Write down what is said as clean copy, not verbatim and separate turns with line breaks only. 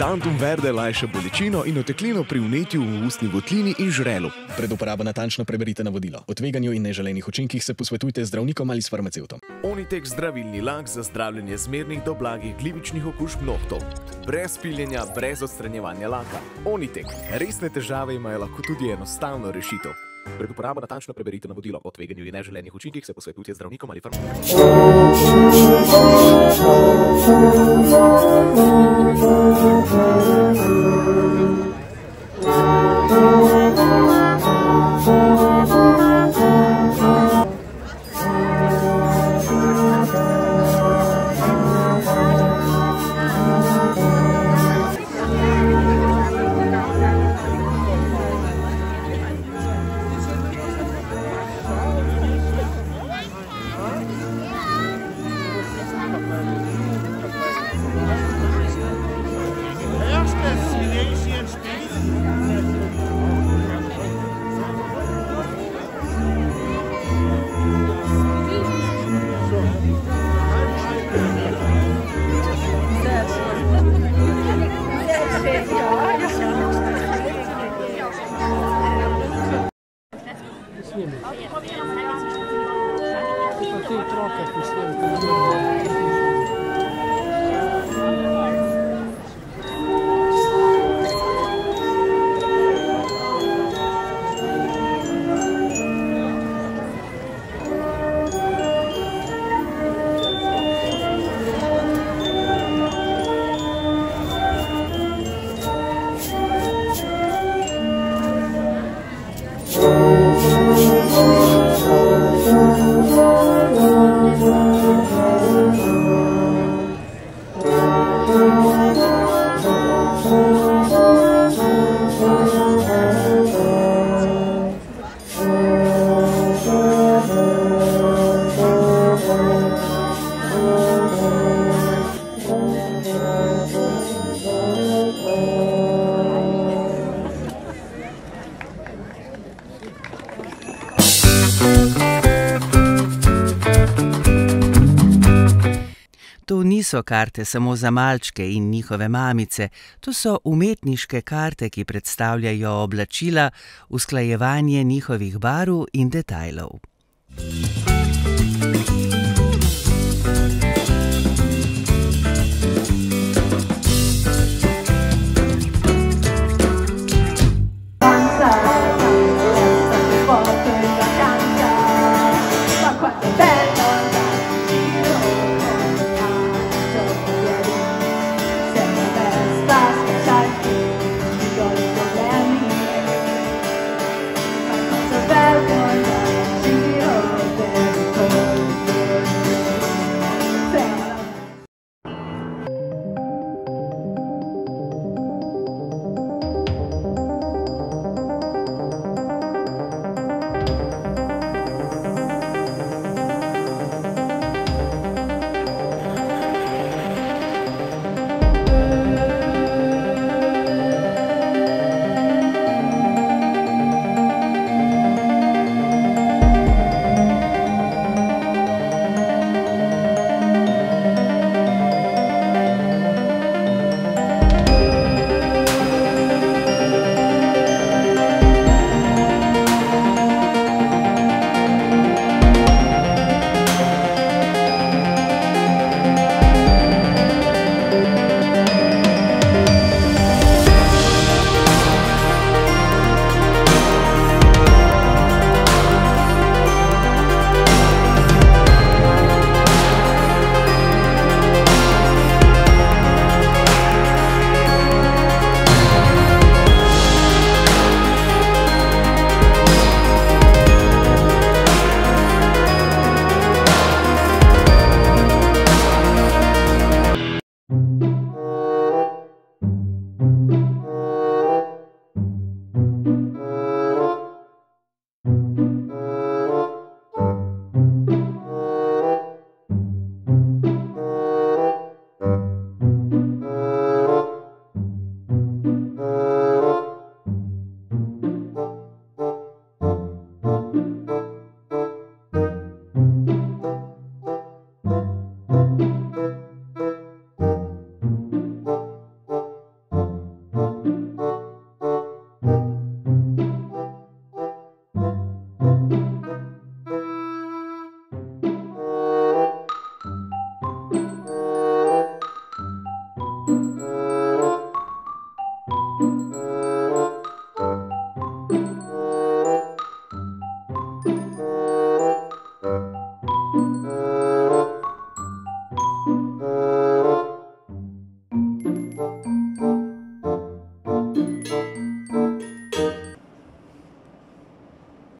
Tantum Verde lajša bolečino in oteklino pri vnetju v ustni votlini in žrelu.
Pred uporabo natančno preberite navodilo. O tveganju in neželenih učinkih se posvetujte z zdravnikom ali s farmacevtom.
Onitek zdravilni lak za zdravljenje zmernih do blagih glivičnih okužb nohtov. Brez piljenja, brez odstranjevanja laka. Onitek. Resne težave imajo lahko tudi enostavno rešitev. Pred uporabo natančno preberite navodilo. O tveganju in neželenih učinkih se posvetujte z zdravnikom ali farmacevtom.
To niso karte samo za malčke in njihove mamice, to so umetniške karte, ki predstavljajo oblačila, usklajevanje njihovih barv in detajlov.